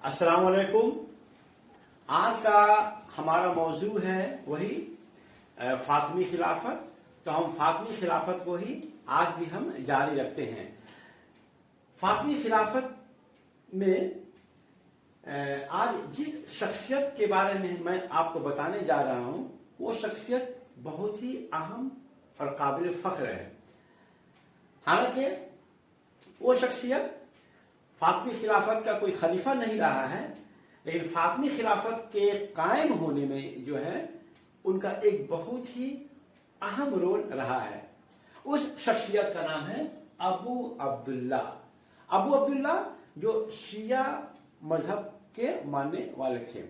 अस्सलाम वालेकुम। आज का हमारा मौजू है वही फातिमी खिलाफत। तो हम फातिमी खिलाफत को ही आज भी हम जारी रखते हैं। फातिमी खिलाफत में आज जिस शख्सियत के बारे में मैं आपको बताने जा रहा हूं वो शख्सियत बहुत ही अहम और काबिल फख्र है। हालांकि वो शख्सियत फातिमी खिलाफत का कोई खलीफा नहीं रहा है, लेकिन फातिमी खिलाफत के कायम होने में जो है उनका एक बहुत ही अहम रोल रहा है। उस शख्सियत का नाम है अबू अब्दुल्ला। अबू अब्दुल्ला जो शिया मजहब के मानने वाले थे।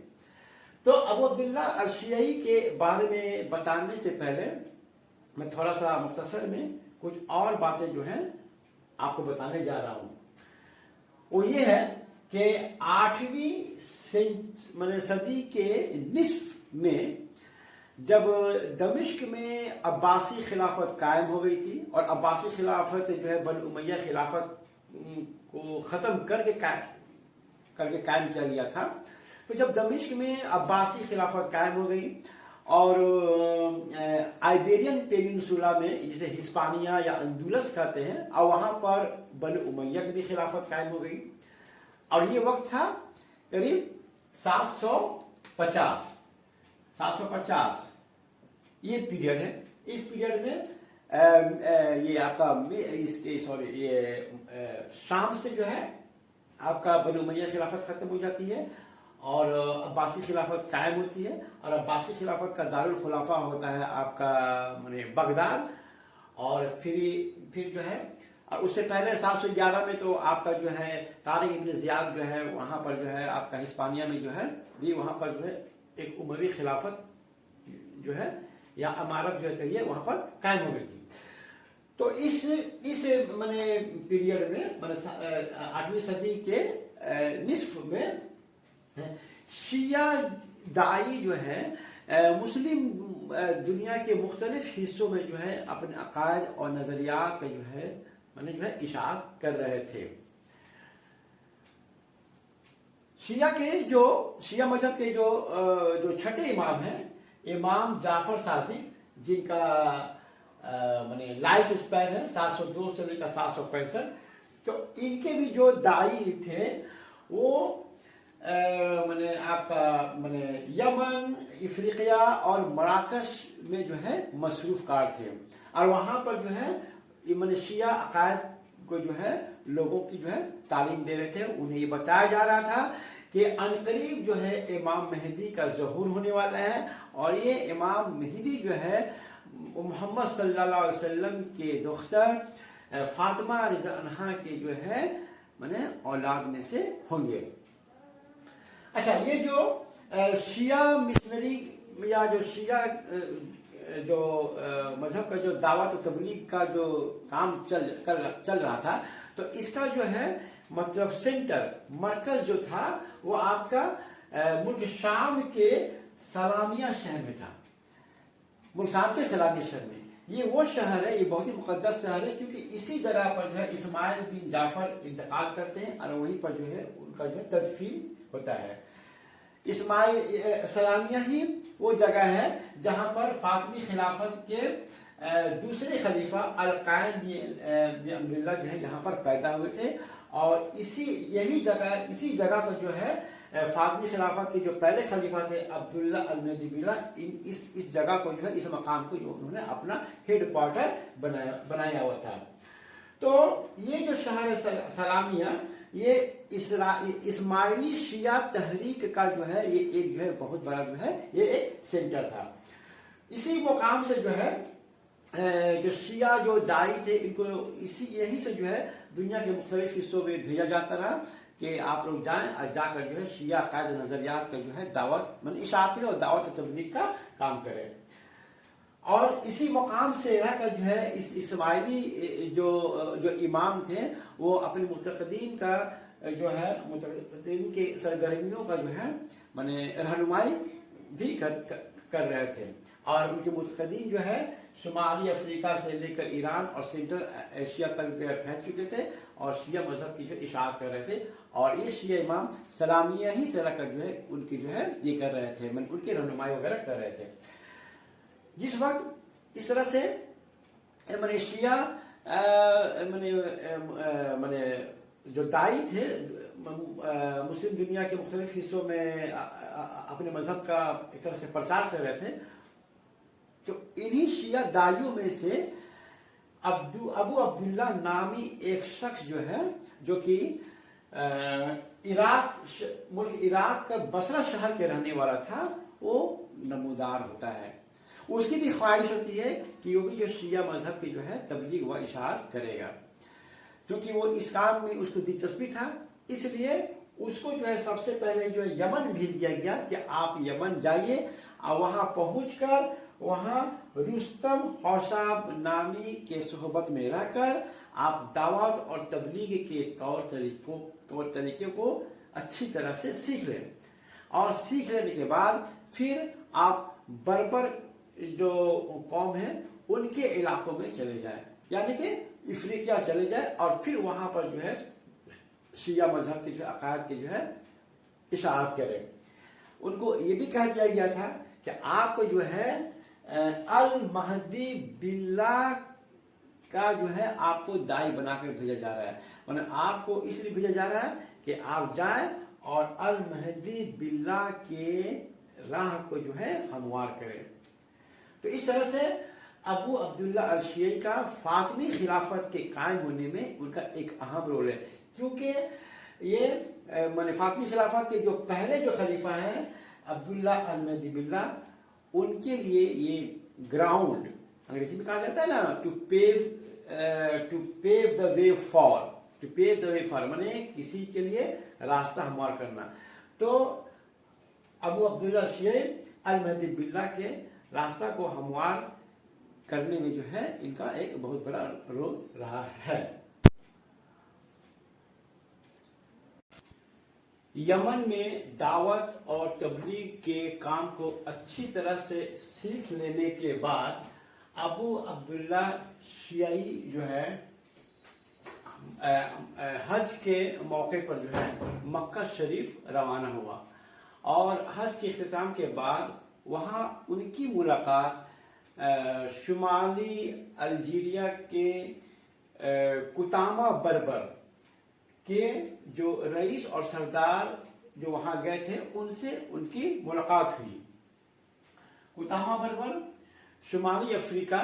तो अबू अब्दुल्ला अल-शियाई के बारे में बताने से पहले मैं थोड़ा सा मुख्तसर में कुछ और बातें जो हैं आपको बताने जा रहा हूं। वो ये है कि 8वीं सदी के निस्फ में जब दमिश्क में अब्बासी खिलाफत कायम हो गई थी और अब्बासी खिलाफत जो है बनी उमैया खिलाफत को ख़त्म करके कायम किया गया था। तो जब दमिश्क में अब्बासी खिलाफत कायम हो गई और आइबेरियन पेनिनसुला में जिसे हिस्पानिया या अंदुलस कहते हैं, और वहां पर बनी उमैया की भी खिलाफत कायम हो गई। और ये वक्त था करीब 750 ये पीरियड है। इस पीरियड में ये आपका शाम से जो है आपका बनी उमैया खिलाफत खत्म हो जाती है और अब्बासी खिलाफत कायम होती है। और अब्बासी खिलाफत का दारुल खुलाफा होता है आपका माने बगदाद। और फिर जो है, और उससे पहले 711 में तो आपका जो है तारिक इब्न ज़ियाद जो है वहां पर जो है आपका हिस्पानिया में जो है भी वहां पर जो है एक उमवी खिलाफत जो है या अमारत जो है कहिए वहां पर कायम हो गई थी। तो इस माने पीरियड में माने 8वीं सदी के निस्फ में शिया दाई जो है मुस्लिम दुनिया के मुख्तलिफ हिस्सों में जो है अपने अकायद और नजरियात का जो है इशाअत कर रहे थे। शिया मजहब के जो छठे इमाम हैं, इमाम जाफर सादिक, जिनका लाइफ स्पैन है 702 से लेकर 765, तो इनके भी जो दाई थे वो आपका यमन, अफ्रीका और मराकश में जो है मसरूफ कार थे। और वहां पर जो है शिया अकायद को जो है लोगों की जो है तालीम दे रहे थे। उन्हें ये बताया जा रहा था कि अनकरीब जो है इमाम मेहदी का ज़हूर होने वाला है और ये इमाम मेहदी जो है मोहम्मद सल्लल्लाहु अलैहि वसल्लम के दुख्तर फातिमा रज़ी अन्हा के जो है औलाद में से होंगे। अच्छा, ये जो शिया मिशनरी या जो शिया जो मजहब का जो दावत और तबलीग का जो काम चल रहा था, तो इसका जो है मतलब मरकज जो था वो आपका मुल्क शाम के सलामिया शहर में था। मुल्क शाम के सलामिया शहर में ये वो शहर है, ये बहुत ही मुकद्दस शहर है, क्योंकि इसी जगह पर जो है इस्माइल बिन जाफर इंतकाल करते हैं और वहीं पर जो है उनका जो है तदफीन होता है। इस्माइल सलामिया ही वो जगह है जहां पर फातिमी खिलाफत के दूसरे खलीफा अल-कायम बिन अमरुल्लाह जो है यहाँ पर पैदा हुए थे। और इसी जगह पर जो है फातिमी खिलाफत के जो पहले खलीफा थे अब्दुल्ला अल-मदीबिला, इस जगह को जो है इस मकाम को जो उन्होंने अपना हेड क्वार्टर बनाया हुआ था। तो ये जो शहर है सलामिया, ये इस्माइली शिया तहरीक का जो है ये एक जो है बहुत बड़ा जो है ये एक सेंटर था। इसी मुकाम से जो है जो शिया जो दाई थे इनको यही से जो है दुनिया के मुख्तलिफ हिस्सों में भेजा जाता रहा कि आप लोग जाएं और जाकर जो है शिया अकायद नजरियात का जो है दावत इशाअत और दावत तबलीग का काम करें। और इसी मुकाम से रहकर जो है इस इस्माइली जो इमाम थे वो अपने मुतक़द्दीन का जो है मुतक़द्दीन के सरगर्मियों का जो है रहनुमाई भी कर रहे थे। اور ان کے متقدین جو ہے شمالی افریقہ سے لے کر ایران اور سینٹرل ایشیا تک جو ہے پھیل چکے تھے اور شیعہ مذہب کی جو اشاعت کر رہے تھے، اور یہ شیعہ امام سلامیہ ہی سے کر جو ہے ان کی جو ہے یہ کر رہے تھے، ان کی رہنمائی وغیرہ کر رہے تھے۔ جس وقت اس طرح سے شیعہ جو دائی تھے مسلم دنیا کے مختلف حصوں میں اپنے مذہب کا ایک طرح سے پرچار کر رہے تھے، تو انہی شیعہ دائیوں میں سے ابو عبداللہ نامی ایک شخص جو ہے، جو کہ ملک عراق کا بصرہ شہر کے رہنے والا تھا، وہ نمودار ہوتا ہے۔ اس کی بھی خواہش ہوتی ہے کہ وہ بھی جو شیعہ مذہب کی جو ہے تبلیغ و اشاعت کرے گا، کیونکہ وہ اس کام میں اس کو دلچسپی تھا، اس لیے اس کو جو ہے سب سے پہلے جو ہے یمن بھیج دیا گیا کہ آپ یمن جائیے اور وہاں پہنچ کر وہاں رستم حوشب نامی کے صحبت میں رہ کر آپ دعوت اور تبلیغ کے طور طریقے کو اچھی طرح سے سیکھ لیں، اور سیکھ لینے کے بعد پھر آپ بربر جو قوم ہے ان کے علاقوں میں چلے جائیں، یعنی کہ افریقہ چلے جائیں، اور پھر وہاں پر جو ہے شیعہ مذہب کے جو عقائد کی جو ہے اشاعت کریں۔ ان کو یہ بھی کہا گیا تھا کہ آپ کو جو ہے المہدی باللہ کا جو ہے آپ کو دائی بنا کر بھیجا جا رہا ہے، آپ کو اس لیے بھیجا جا رہا ہے کہ آپ جائیں اور المہدی باللہ کے راہ کو جو ہے ہموار کریں۔ تو اس طرح سے ابو عبداللہ الشیعی کا فاطمی خلافت کے قائم ہونے میں ان کا ایک اہم رول ہے، کیونکہ یہ فاطمی خلافت کے جو پہلے جو خلیفہ ہیں عبداللہ المہدی باللہ، ان کے لیے یہ گراؤنڈ انگریزی میں کہا جاتا ہے نا ٹو پیو دا وے فار مانے کسی کے لیے راستہ ہموار کرنا، تو ابو عبداللہ الشیعی المہدی باللہ کے راستہ کو ہموار کرنے میں جو ہے ان کا ایک بہت بڑا رول رہا ہے۔ یمن میں دعوت اور تبلیغ کے کام کو اچھی طرح سے سیکھ لینے کے بعد ابو عبداللہ شیعی جو ہے حج کے موقع پر جو ہے مکہ شریف روانہ ہوا، اور حج کے اختتام کے بعد وہاں ان کی ملاقات شمالی الجیریا کے کتامہ بربر کے جو رئیس اور سردار جو وہاں گئے تھے ان سے ان کی ملاقات ہوئی۔ کتامہ بربر شمالی افریقہ،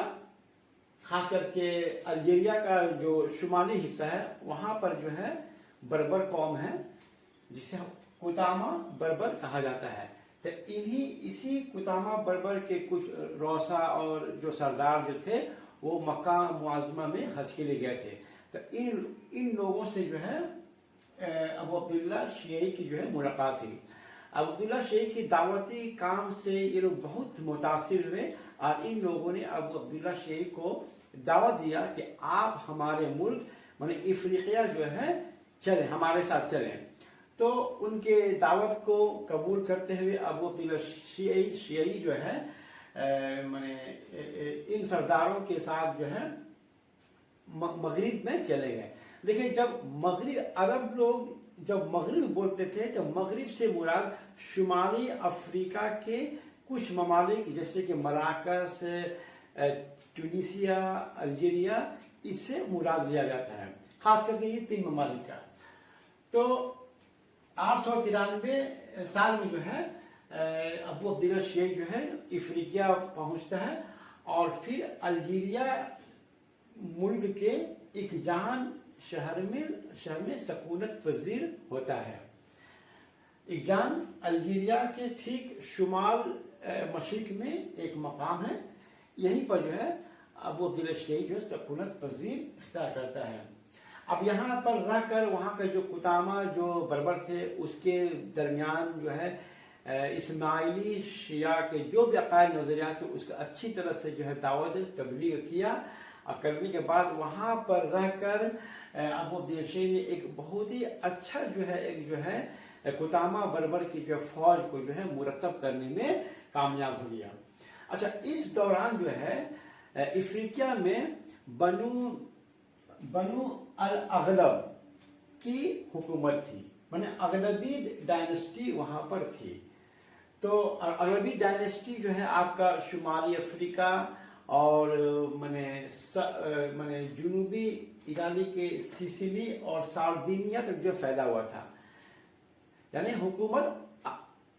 خاص کر کے الجیریا کا جو شمالی حصہ ہے وہاں پر جو ہے بربر قوم ہے جسے کتامہ بربر کہا جاتا ہے۔ تو اسی کتامہ بربر کے کچھ روسا اور جو سردار جو تھے وہ مکہ معظمہ میں حج کے لیے گئے تھے، تو ان لوگوں سے جو ہے ابو عبداللہ شیعی کی جو ہے ملاقات ہوئی۔ ابو عبداللہ شیعی کی دعوتی کام سے یہ لوگ بہت متاثر ہوئے، اور ان لوگوں نے ابو عبداللہ شیعی کو دعوت دیا کہ آپ ہمارے ملک افریقیہ جو ہے چلیں، ہمارے ساتھ چلیں۔ تو ان کے دعوت کو قبول کرتے ہوئے ابو عبداللہ شیعی جو ہے ان سرداروں کے ساتھ جو ہے مغرب میں چلے گئے۔ دیکھیں، جب عرب لوگ جب مغرب بولتے تھے تو مغرب سے مراد شمالی افریقہ کے کچھ ممالک جیسے کہ مراکش، ٹونیسیا، الجیریا، اس سے مراد لیا جاتا ہے، خاص کر کے یہ 3 ممالک کا۔ تو 893 سال میں جو ہے ابو عبداللہ شیعی جو ہے افریقیہ پہنچتا ہے، اور پھر الجیریا ملک کے ایک جان شہر میں سکونت پذیر ہوتا ہے۔ ایک جان الجیریا کے ٹھیک شمال مشرق میں ایک مقام ہے، یہیں پر جو ہے ابو عبداللہ شیعی جو ہے سکونت پذیر اختیار کرتا ہے۔ اب یہاں پر رہ کر وہاں کا جو کتامہ جو بربر تھے اس کے درمیان جو ہے اسماعیلی شیعہ کے جو بھی عقائد نظریات تھے اس کا اچھی طرح سے جو ہے دعوت تبلیغ کیا، اور کرنے کے بعد وہاں پر رہ کر ابو عبداللہ شیعی نے ایک بہت ہی اچھا جو ہے کتامہ بربر کی جو فوج کو جو ہے مرتب کرنے میں کامیاب ہو گیا۔ اچھا اس دوران جو ہے افریقہ میں بنو الاغلب کی حکومت تھی، مانے اغلبی ڈائنسٹی وہاں پر تھی. تو اغلبی ڈائنسٹی جو ہے آپ کا شمالی افریقہ اور مانے جنوبی اٹالی کے سسیلی اور سارڈینیا تک جو پھیلا ہوا تھا. یعنی حکومت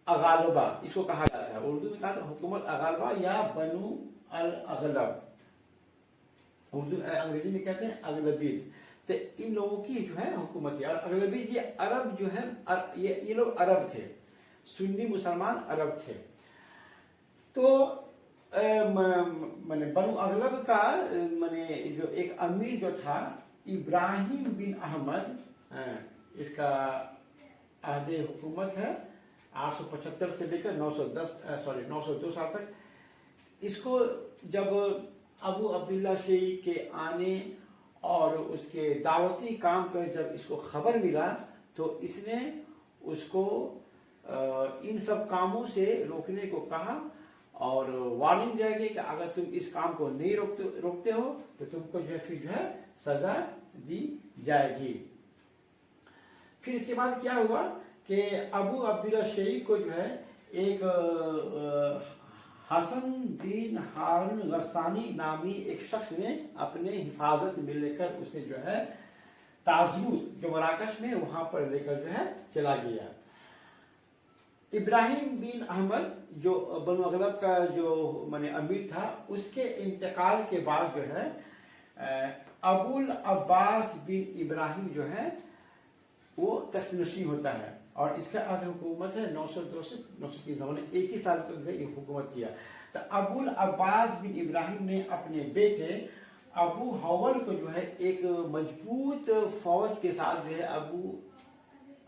اغالبہ اس کو کہا جاتا ہے، اردو میں کہا تھا حکومت اغالبہ یا بنو الاغلب، اردو انگریزی میں کہتے ہیں اغلبیت. تو ان لوگوں کی جو ہے حکومت ہے. اور اغلبیت یہ عرب جو ہے یہ لوگ عرب تھے، سنی مسلمان عرب تھے. تو بنو اغلب کا جو ایک امیر جو تھا ابراہیم بن احمد، اس کا عہد حکومت ہے 875 سے لے کر 902 سال تک. اس کو جب ابو عبداللہ شیعی کے آنے اور اس کے دعوتی کام کا جب اس کو خبر ملا تو اس نے اس کو ان سب کاموں سے روکنے کو کہا اور وارننگ دیا گیا کہ اگر تم اس کام کو نہیں روکتے ہو تو تم کو جو ہے سزا دی جائے گی. پھر اس کے بعد کیا ہوا کہ ابو عبداللہ شیعی کو جو ہے ایک حسن بن ہارون غسانی نامی ایک شخص نے اپنے حفاظت میں لے کر اسے جو ہے تازموت جو مراکش میں وہاں پر لے کر جو ہے چلا گیا. ابراہیم بن احمد جو بنو اغلب کا جو امیر تھا، اس کے انتقال کے بعد جو ہے ابو العباس بن ابراہیم جو ہے وہ تخت نشین ہوتا ہے اور اس کا عہد حکومت ہے 902 سے 930، ایک ہی سال تک یہ حکومت کیا. تو ابو العباس بن ابراہیم نے اپنے بیٹے ابو حول کو جو ہے ایک مضبوط فوج کے ساتھ جو ہے ابو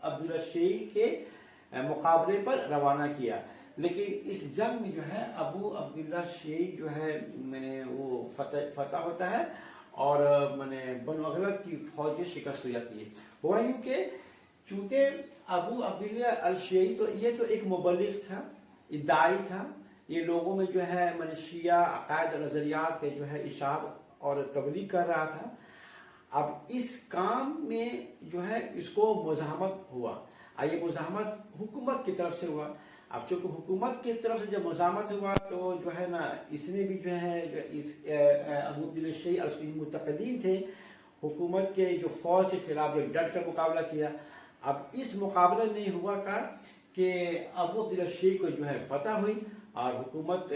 عبداللہ شیعی کے مقابلے پر روانہ کیا. لیکن اس جنگ میں جو ہے ابو عبداللہ شیعی جو ہے وہ فتح ہوتا ہے اور بنو اغلب کی فوج کی شکست ہو جاتی ہے. ہوا یوں کہ چونکہ ابو عبداللہ الشیعی تو یہ تو ایک مبلغ تھا، ادعائی تھا، یہ لوگوں میں جو ہے شیعہ عقائد اور نظریات کے جو ہے اشاعت اور تبلیغ کر رہا تھا. اب اس کام میں جو ہے اس کو مزاحمت ہوا. یہ مزاحمت حکومت کی طرف سے ہوا. اب چونکہ حکومت کی طرف سے جب مزاحمت ہوا تو جو ہے نا اس نے بھی جو ہے ابو عبداللہ شیعی اور اس کے متقدین تھے حکومت کے جو فوج کے خلاف جو ڈٹ کر مقابلہ کیا. اب اس مقابلے میں ہوا کہ ابو عبداللہ شیعی کو جو ہے فتح ہوئی اور حکومت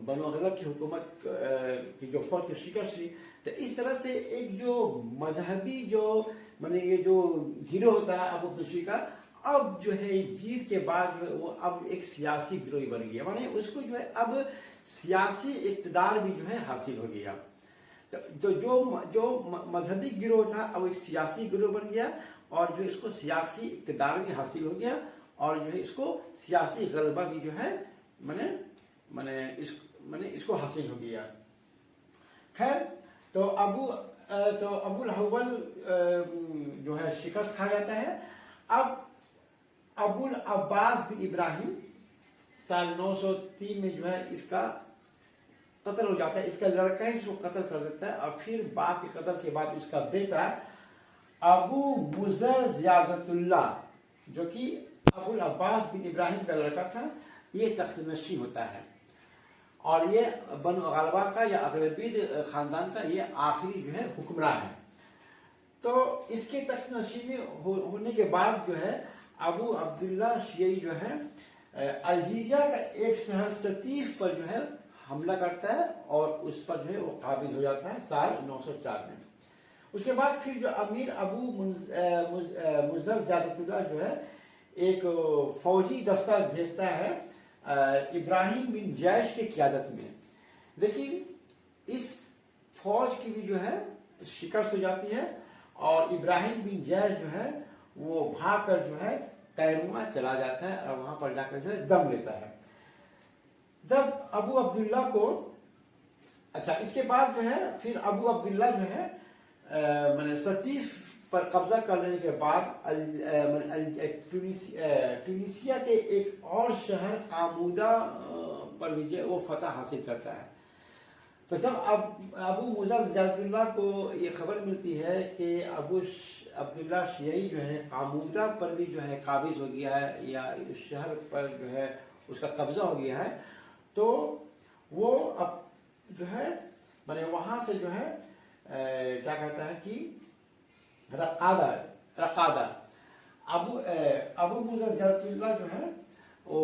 بنو اغلب کی حکومت کی جو فوج کی شکست ہوئی. تو اس طرح سے ایک جو مذہبی جو یہ جو گروہ ہوتا ہے ابو عبداللہ شیعی کا، اب جو ہے جیت کے بعد جو ہے وہ اب ایک سیاسی گروہ بن گیا، اس کو جو ہے اب سیاسی اقتدار بھی جو ہے حاصل ہو گیا. تو جو مذہبی گروہ تھا اب ایک سیاسی گروہ بن گیا اور جو اس کو سیاسی اقتدار بھی حاصل ہو گیا اور جو ہے اس کو سیاسی غلبہ بھی جو ہے اس کو حاصل ہو گیا. خیر تو ابو الحول جو ہے شکست کھا جاتا ہے. اب ابو العباس بن ابراہیم سال 903 میں جو ہے اس کا قتل ہو جاتا ہے. اس کا لڑکا ہی اس کو قتل کر دیتا ہے اور پھر باپ کے قتل کے بعد اس کا بیٹا ابو مضر زیادت اللہ جو کہ ابو العباس بن ابراہیم کا لڑکا تھا، یہ تخت نشین ہوتا ہے اور یہ بنو اغلبہ کا یا اغلبیت خاندان کا یہ آخری جو ہے حکمراں ہے. تو اس کے تخت نشین ہونے کے بعد جو ہے ابو عبداللہ شیعی جو ہے الجیریا کا ایک شہر ستیف پر جو ہے حملہ کرتا ہے اور اس پر جو ہے وہ قابض ہو جاتا ہے سال 904 میں. اس کے بعد پھر جو امیر ابو مضر زیادت اللہ جو ہے ایک فوجی دستہ بھیجتا ہے ابراہیم بن جیش کی قیادت میں. لیکن اس فوج کی بھی جو ہے شکست ہو جاتی ہے اور ابراہیم بن جیش جو ہے وہ بھاگ کر جو ہے کیروان چلا جاتا ہے اور وہاں پر جا کر جو ہے دم لیتا ہے. جب ابو عبداللہ کو اس کے بعد جو ہے پھر ابو عبداللہ جو ہے ستیف پر قبضہ کر لینے کے بعد ٹونسیا کے ایک اور شہر قامودہ पर भी जो है वो फतह हासिल करता है। तो जब अबू मुज़र ज़ियादतुल्लाह को ये खबर मिलती है कि अबू अब्दुल्ला शियई जो है कामूदा पर भी जो है काबिज हो गया है या उस शहर पर जो है उसका कब्जा हो गया है, तो वो अब जो है मैंने वहाँ से जो है क्या कहता है कि रकादा अबू मुज़र ज़ियादतुल्लाह जो है वो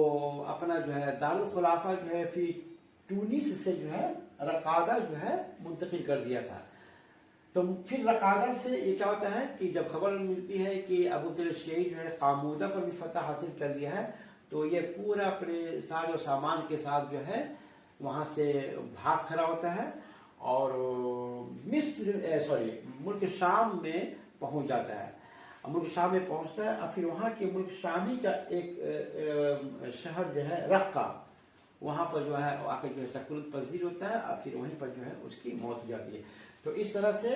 अपना जो है दारुल खुलाफा जो है फिर टूनिस से जो है रकादा जो है मुंतकिल कर दिया था। तो फिर रकादा से ये क्या होता है कि जब खबर मिलती है कि अबू अब्दुल्ला शियई जो है कामूदा पर भी फतह हासिल कर लिया है, तो ये पूरा अपने सारे सामान के साथ जो है वहाँ से भाग खड़ा होता है और मुल्क शाम में पहुँच जाता है। मुल्क शाम में पहुँचता है और फिर वहाँ के मुल्क शामी का एक शहर जो है रक्का, वहाँ पर जो है आकर जो है सकूनत पजीर होता है और फिर वहीं पर जो है उसकी मौत हो जाती है। तो इस तरह से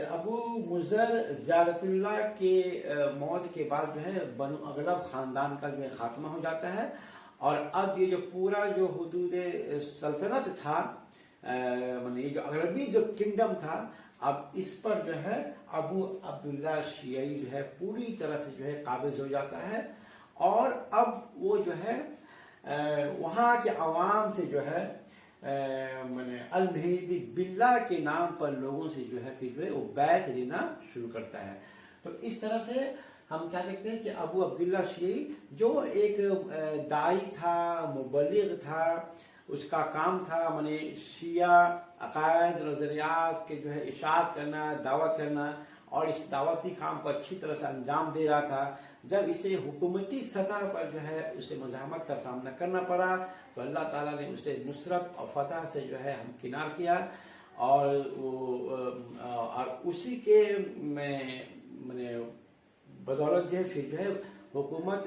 अबू मुज़र ज़ियादतुल्लाह के मौत के बाद जो है बनु अगलब ख़ानदान का जो है ख़ात्मा हो जाता है और अब ये जो पूरा जो हुदूद सल्तनत था, माने ये जो अगलबी जो किंगडम था, अब इस पर जो है अबू अब्दुल्ला शियई जो है पूरी तरह से जो है काबिज हो जाता है और अब वो जो है वहाँ के अवाम से जो है मैंने अल मेहदी बिल्ला के नाम पर लोगों से जो है फिर जो है वो बैत लेना शुरू करता है। तो इस तरह से हम क्या देखते हैं कि अबू अब्दुल्ला शियई जो एक दाई था, मुबल्लिग था, उसका काम था माने शिया अकायद नज़रियात के जो है इशाअत करना, दावत करना और इस दावती काम को अच्छी तरह से अंजाम दे रहा था। जब इसे हुकूमती सतह पर जो है उसे मज़ाहमत का सामना करना पड़ा तो अल्लाह ताला ने उसे नुसरत और फतह से जो है हमकिनार किया और उसी के मैंने बदौलत जो है फिर जो है हुकूमत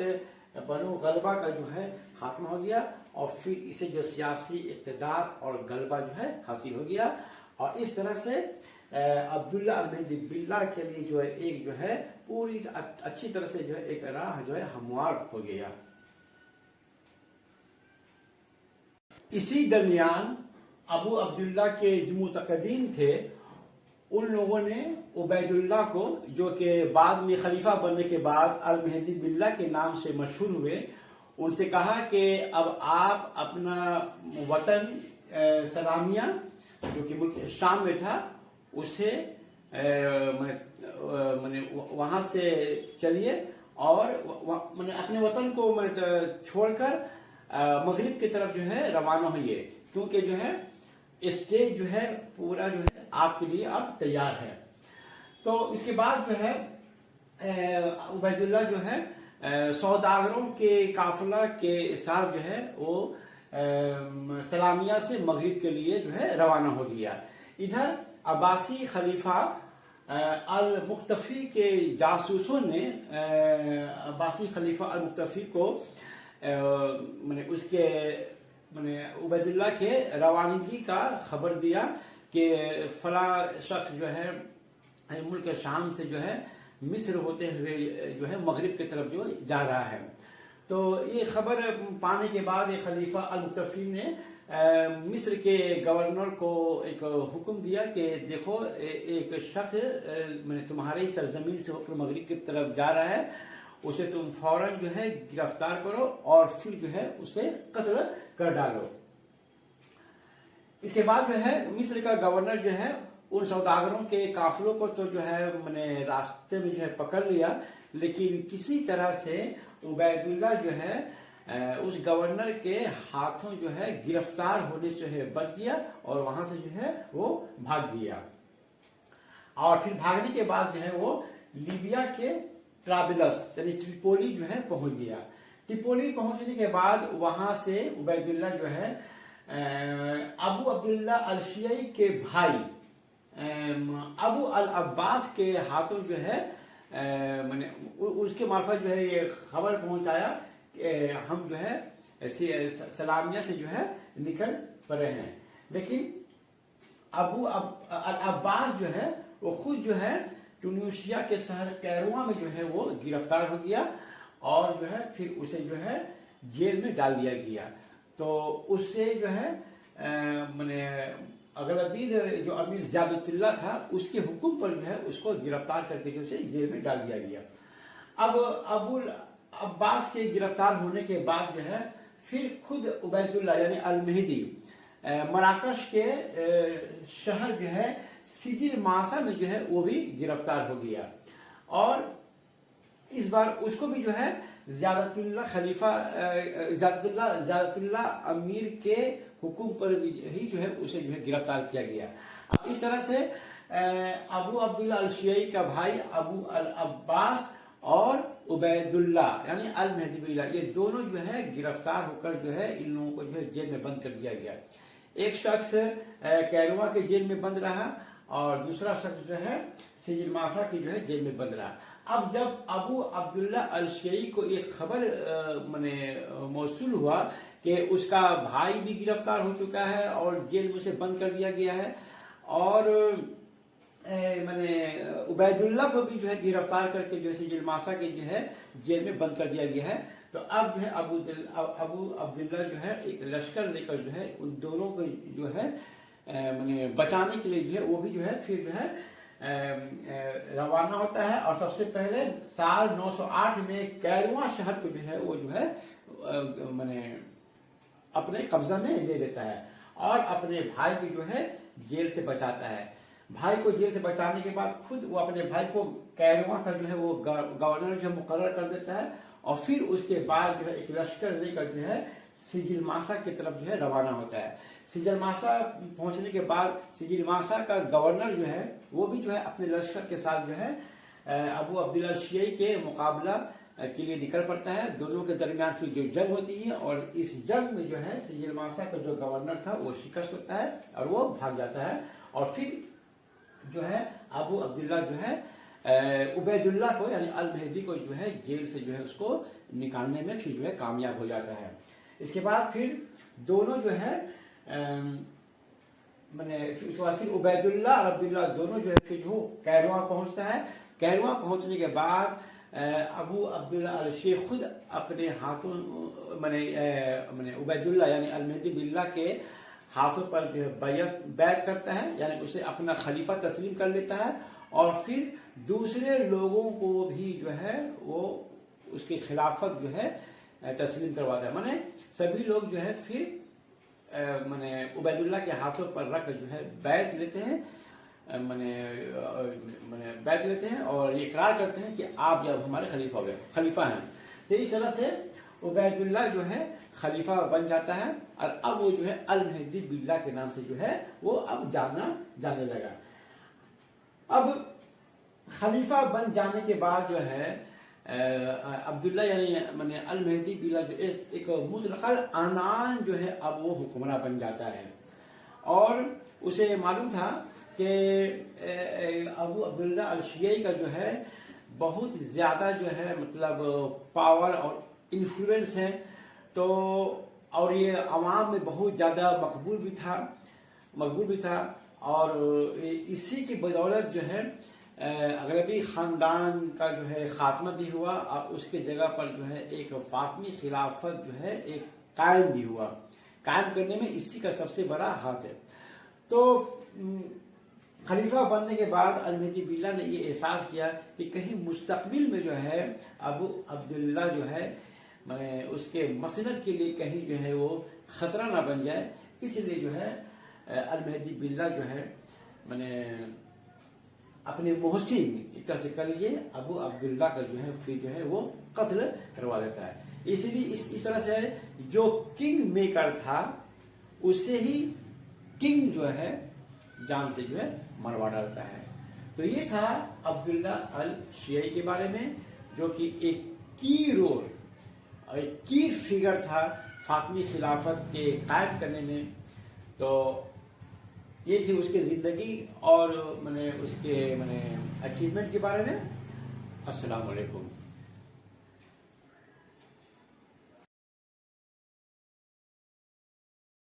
बनु गलबा का जो है खात्मा हो गया और फिर इसे जो सियासी इक़्तिदार और गलबा जो है हासिल हो गया और इस तरह से अब्दुल्ला अल मेहदी बिल्ला के लिए जो है एक जो है पूरी अच्छी तरह से जो है एक राह जो है हमवार हो गया। इसी दरमियान अबू अब्दुल्ला के जो मुतक़द्दीन थे उन लोगों ने उबैदुल्लाह को, जो कि बाद में खलीफा बनने के बाद अल मेहदी बिल्ला के नाम से मशहूर हुए, उनसे कहा कि अब आप अपना वतन सलामिया जो कि मुल्क शाम में था उसे मैंने वहाँ से चलिए और मैंने अपने वतन को छोड़कर मगरिब की तरफ जो है रवाना हुई, क्योंकि जो है स्टेज जो है पूरा जो है आपके लिए अब तैयार है। तो इसके बाद जो है उबैदुल्लाह जो है सौदागरों के काफिला के साथ जो है वो सलामिया से मगरिब के लिए जो है रवाना हो गया। इधर अब्बासी खलीफा अल मुख्तफी के जासूसों ने अब्बासी खलीफा अल मुख्तफी को उसके उबैदुल्लाह के रवानगी का खबर दिया कि फला शख्स जो है मुल्क शाम से जो है मिस्र होते हुए जो है मगरिब की तरफ जो जा रहा है। तो ये खबर पाने के बाद एक खलीफा अल मुख्तफी ने मिस्र के गवर्नर को एक हुक्म दिया कि देखो एक शख्स तुम्हारी सरजमीन से होकर मगरिब की तरफ जा रहा है, उसे तुम फौरन जो है गिरफ्तार करो और फिर जो है उसे कत्ल कर डालो। इसके बाद जो है मिस्र का गवर्नर जो है उन सौदागरों के काफिलों को तो जो है रास्ते में जो है पकड़ लिया, लेकिन किसी तरह से उबैदुल्लाह जो है उस गवर्नर के हाथों जो है गिरफ्तार होने से है बच गया और वहां से जो है वो भाग गया। और फिर भागने के बाद जो है वो लीबिया के ट्राबिलस यानी ट्रिपोली जो है पहुंच गया। ट्रिपोली पहुंचने के बाद वहां से उबैदुल्लाह जो है अबू अब्दुल्ला अल शियई के भाई अबू अल अब्बास के हाथों जो है उसके मार्फत जो है ये खबर पहुंचाया कि हम जो है सलामिया से जो है निकल पड़े हैं। लेकिन अबू अल अब्बास जो है वो खुद जो है ट्यूनीशिया के शहर कैरोआ में जो है वो गिरफ्तार हो गया और जो है फिर उसे जो है जेल में डाल दिया गया। تو اس سے جو ہے मैंने अगलबीद जो अमीर ज़ियादतुल्लाह था उसके हुक्म पर जो है उसको गिरफ्तार करके जो है जेल में डाल दिया गया। अब अबुल अब्बास के गिरफ्तार होने के बाद जो है फिर खुद उबैदुल्लाह यानी अल मेहदी मराकश के शहर जो है सिजिल मासा में जो है वो भी गिरफ्तार हो गया और इस बार उसको भी जो है ज़ियादतुल्लाह अमीर के हुक्म पर भी ही जो है उसे जो है गिरफ्तार किया गया। अब इस तरह से अबू अब्दुल्ला अल शियाई का भाई अबू अल अब्बास और उबैदुल्लाह यानी अल मेहदी बिल्ला ये दोनों जो है गिरफ्तार होकर जो है इन लोगों को जो है जेल में बंद कर दिया गया। एक शख्स कैरोवा के जेल में बंद रहा और दूसरा शख्स जो है सिजिल मासा की जो है जेल में बंद रहा। अब जब अबू अब्दुल्ला अल शियाई को एक खबर मैंने मौसूल हुआ कि उसका भाई भी गिरफ्तार हो चुका है और जेल में उसे बंद कर दिया गया है और मैंने उबैदुल्लाह को भी जो है गिरफ्तार करके जो है सिजिल मासा के जो है जेल में बंद कर दिया गया है, तो अब जो है अबू अब्दुल्ला जो है एक लश्कर लेकर जो है उन दोनों को जो है मैंने बचाने के लिए जो है वो भी जो है फिर जो है रवाना होता है और सबसे पहले साल 908 में कैरवा शहर को जो है वो जो है मैंने अपने कब्जा में ले लेता है और अपने भाई को जो है जेल से बचाता है। भाई को जेल से बचाने के बाद खुद वो अपने भाई को कैरवा का जो है वो गवर्नर जो है मुकर्रर कर देता है और फिर उसके बाद जो है एक लश्कर लेकर जो है सिजिल मासा की तरफ जो है रवाना होता है। सिजिल मासा पहुंचने के बाद सिजिल मासा का गवर्नर जो है वो भी जो है अपने लश्कर के साथ जो है अबू अब्दुल्ला शियाई के मुकाबला के लिए निकल पड़ता है। दोनों के दरमियान की जो जंग होती है और इस जंग में जो है सिजिल मासा का जो गवर्नर था वो शिकस्त होता है और वो भाग जाता है और फिर जो है अबू अब्दुल्ला जो है उबैदुल्लाह को यानी अल मेहदी को जो है जेल से जो है उसको निकालने में फिर जो है कामयाब हो जाता है। इसके बाद फिर दोनों जो है मैंने फिर उबैदुल्लाह और अब्दुल्ला दोनों जो है फिर जो कैरवा पहुंचता है। कैरवा पहुंचने के बाद अबू अब्दुल्ला अल शेख खुद अपने हाथों मैंने उबैदुल्लाह यानी अल मेहदी बिल्ला के हाथों पर जो है बैत करता है यानी उसे अपना खलीफा तस्लीम कर लेता है और फिर दूसरे लोगों को भी जो है वो उसकी खिलाफत जो है तस्लीम करवाता है। माने सभी लोग जो है फिर मैंने उबैदुल्लाह के हाथों पर रख जो है बैत लेते हैं मैंने बैत लेते हैं और ये इकरार करते हैं कि आप जब हमारे खलीफा हैं। तो इस तरह से उबैदुल्लाह जो है खलीफा बन जाता है और अब वो जो है अल मेहदी बिल्ला के नाम से जो है वो अब जाने लगा। अब खलीफा बन जाने के बाद जो है अब्दुल्ला यानी मैंने अल मेहदी बिल्ला जो एक मुतलकल अनान जो है अब वो हुक्मरान बन जाता है और उसे मालूम था कि अबू अब्दुल्ला अल शियाई का जो है बहुत ज़्यादा जो है मतलब पावर और इन्फ्लुएंस है, तो और ये अवाम में बहुत ज़्यादा मकबूल भी था और इसी की बदौलत जो है अगरबी ख़ानदान का जो है ख़ात्मा भी हुआ और उसके जगह पर जो है एक फातमी खिलाफत जो है एक कायम भी हुआ। कायम करने में इसी का सबसे बड़ा हाथ है। तो खलीफा बनने के बाद अल मेहदी बिल्ला ने ये एहसास किया कि कहीं मुस्तकबिल में जो है अबू अब्दुल्ला जो है मैंने उसके मसनद के लिए कहीं जो है वो ख़तरा ना बन जाए, इसलिए जो है अल मेहदी बिल्ला जो है मैंने अपने मोहसिन एक तरह से कर लीजिए अबू अब्दुल्ला का जो है फिर जो है वो कत्ल करवा देता है। इसलिए इस तरह से जो किंग मेकर था उसे ही किंग जो है जान से जो है मरवा डालता है। तो ये था अब्दुल्ला अल शियाई के बारे में जो कि एक की रोल और एक की फिगर था फातमी खिलाफत के कायम करने में। तो ये थी उसकी ज़िंदगी और मैंने उसके अचीवमेंट के बारे में। अस्सलाम वालेकुम।